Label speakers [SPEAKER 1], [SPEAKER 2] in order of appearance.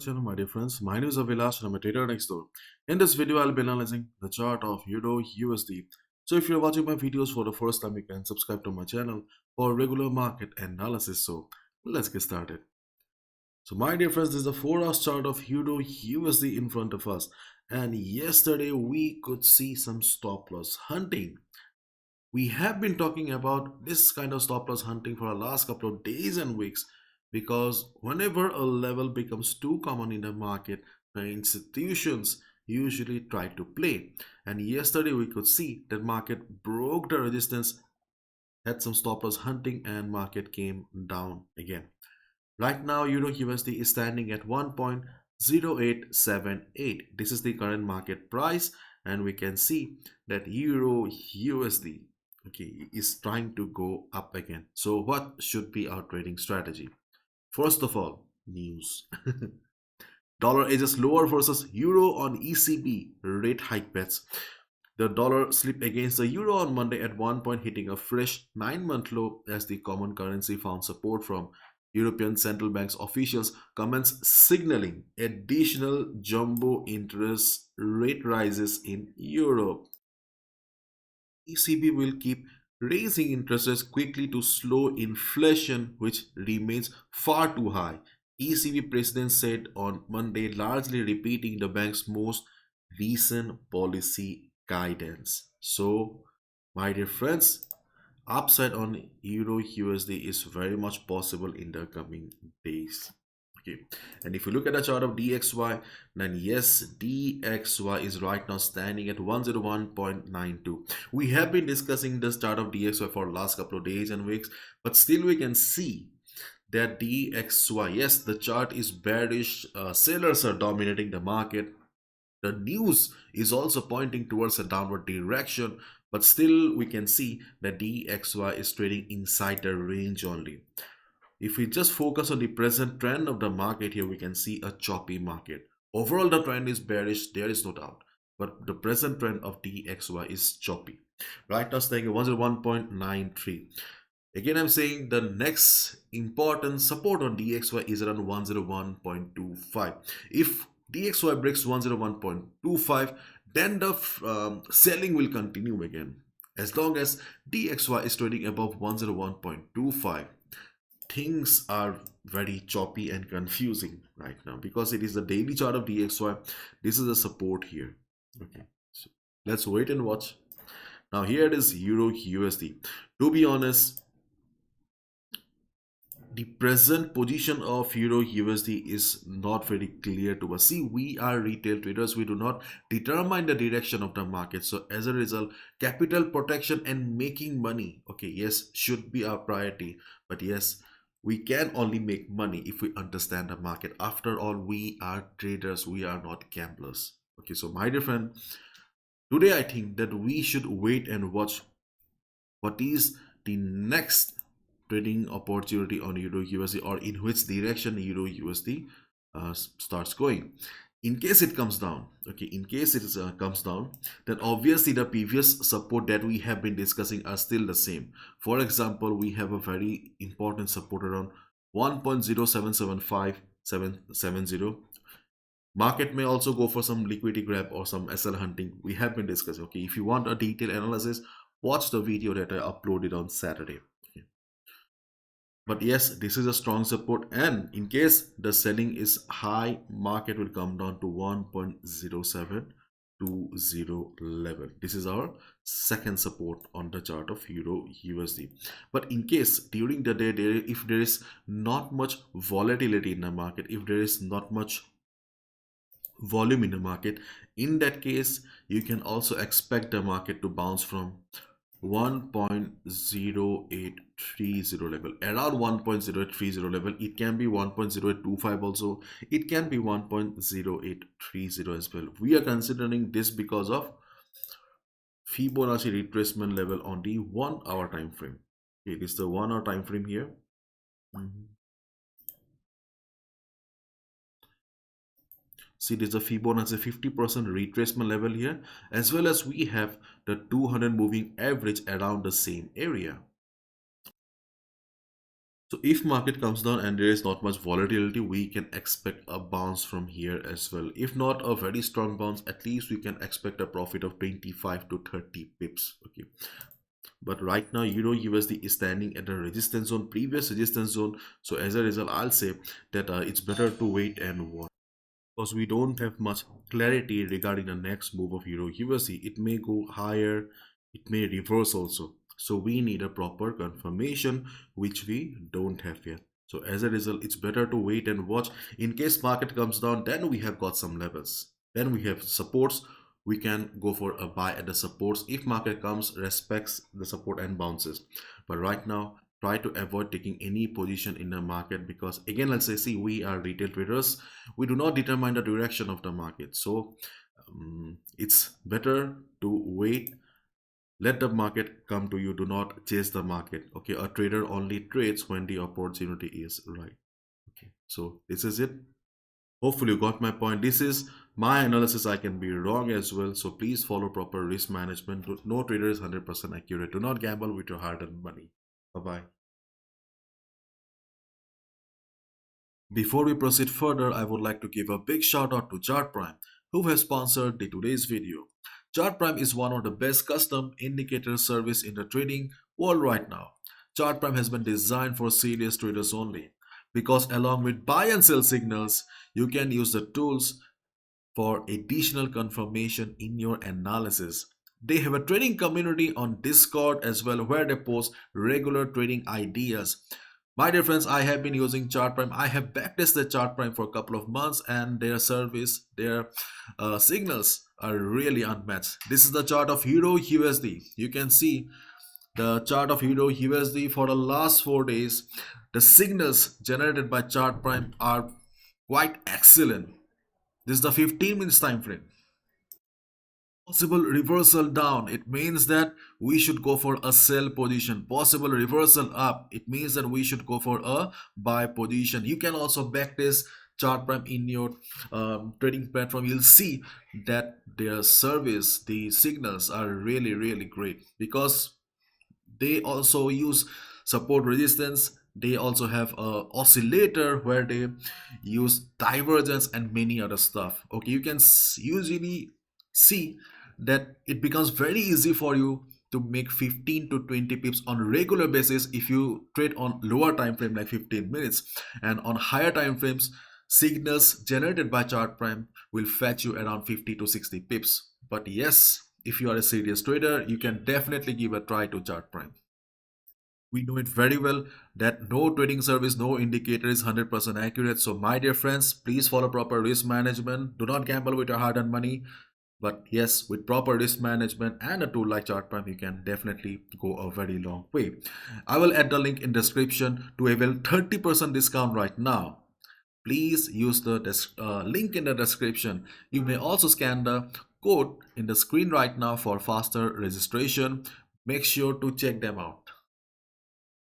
[SPEAKER 1] channel, my dear friends. My name is Avilash and I'm a trader next door. In this video, I'll be analyzing the chart of Euro USD. So if you're watching my videos for the first time, you can subscribe to my channel for regular market analysis. So let's get started. So my dear friends, this is the 4 hour chart of Euro USD in front of us. And yesterday we could see some stop loss hunting. We have been talking about this kind of stop loss hunting for the last couple of days and weeks because whenever a level becomes too common in the market, the institutions usually try to play. And yesterday we could see that market broke the resistance, had some stop loss hunting, and market came down again. Right now, Euro USD is standing at 1.0878. This is the current market price, and we can see that Euro USD is trying to go up again. So what should be our trading strategy? First of all, news. Dollar edges lower versus euro on ECB rate hike bets. The dollar slipped against the euro on Monday at one point, hitting a fresh 9-month low as the common currency found support from European Central Bank's officials' comments signaling additional jumbo interest rate rises in Europe. ECB will keep raising interest rates quickly to slow inflation, which remains far too high. ECB president said on Monday, largely repeating the bank's most recent policy guidance. So, my dear friends, upside on Euro USD is very much possible in the coming days. Okay, and if you look at the chart of DXY, then yes, DXY is right now standing at 101.92. We have been discussing this chart of DXY for the last couple of days and weeks, but still we can see that DXY, yes, the chart is bearish. Sellers are dominating the market. The news is also pointing towards a downward direction, but still we can see that DXY is trading inside the range only. If we just focus on the present trend of the market here, we can see a choppy market. Overall, the trend is bearish, there is no doubt. But the present trend of DXY is choppy. Right now, staying at 101.93. Again, I'm saying the next important support on DXY is around 101.25. If DXY breaks 101.25, then the selling will continue again. As long as DXY is trading above 101.25, things are very choppy and confusing right now because it is the daily chart of DXY. This is the support here. Okay, so let's wait and watch. Now here it is Euro USD. To be honest, the present position of Euro USD is not very clear to us. See, we are retail traders. We do not determine the direction of the market. So as a result, capital protection and making money, okay, yes, should be our priority. But yes, we can only make money if we understand the market. After all, we are traders. We are not gamblers. Okay, so my dear friend, today I think that we should wait and watch what is the next trading opportunity on Euro USD, or in which direction Euro USD starts going. In case it comes down, okay, in case it comes down, then obviously the previous support that we have been discussing are still the same. For example, we have a very important support around 1.0775770. Market may also go for some liquidity grab or some SL hunting. We have been discussing. Okay, if you want a detailed analysis, watch the video that I uploaded on Saturday. But yes, this is a strong support, and in case the selling is high, market will come down to 1.0720 level. This is our second support on the chart of Euro USD. But in case during the day, if there is not much volatility in the market, if there is not much volume in the market, in that case you can also expect the market to bounce from 1.0830 level, around 1.0830 level. It can be 1.0825 also, it can be 1.0830 as well. We are considering this because of Fibonacci retracement level on the 1 hour time frame. It is the 1 hour time frame here. See, there's a Fibonacci 50% retracement level here, as well as we have the 200 moving average around the same area. So if market comes down and there is not much volatility, we can expect a bounce from here as well. If not a very strong bounce, at least we can expect a profit of 25 to 30 pips. Okay. But right now, Euro USD is standing at a resistance zone, previous resistance zone. So as a result, I'll say that it's better to wait and watch, because we don't have much clarity regarding the next move of Euro USD. It may go higher, it may reverse also. So we need a proper confirmation, which we don't have yet. So as a result, it's better to wait and watch. In case market comes down, then we have got some levels. Then we have supports. We can go for a buy at the supports if market comes, respects the support and bounces. But right now, try to avoid taking any position in the market, because again, let's say, see, we are retail traders. We do not determine the direction of the market. So it's better to wait. Let the market come to you. Do not chase the market. Okay, a trader only trades when the opportunity is right. Okay, so this is it. Hopefully you got my point. This is my analysis. I can be wrong as well. So please follow proper risk management. No trader is 100% accurate. Do not gamble with your hard-earned money. Bye-bye. Before we proceed further, I would like to give a big shout out to Chart Prime, who has sponsored today's video. Chart Prime is one of the best custom indicator service in the trading world right now. Chart Prime has been designed for serious traders only, because along with buy and sell signals, you can use the tools for additional confirmation in your analysis. They have a trading community on Discord as well, where they post regular trading ideas. My dear friends, I have been using Chart Prime. I have backtested Chart Prime for a couple of months, and their service, their signals are really unmatched. This is the chart of Euro USD. You can see the chart of Euro USD for the last 4 days. The signals generated by Chart Prime are quite excellent. This is the 15 minutes time frame. Possible reversal down, it means that we should go for a sell position. Possible reversal up, it means that we should go for a buy position. You can also backtest Chart Prime in your trading platform. You'll see that their service, the signals are really great, because they also use support resistance. They also have a oscillator where they use divergence and many other stuff. Okay, you can usually see that it becomes very easy for you to make 15 to 20 pips on regular basis if you trade on lower time frame like 15 minutes, and on higher time frames, signals generated by Chart Prime will fetch you around 50 to 60 pips. But yes, if you are a serious trader, you can definitely give a try to Chart Prime. We know it very well that no trading service, no indicator is 100% accurate. So my dear friends, please follow proper risk management. Do not gamble with your hard-earned money. But yes, with proper risk management and a tool like Chart Prime, you can definitely go a very long way. I will add the link in description to avail 30% discount right now. Please use the link in the description. You may also scan the code in the screen right now for faster registration. Make sure to check them out.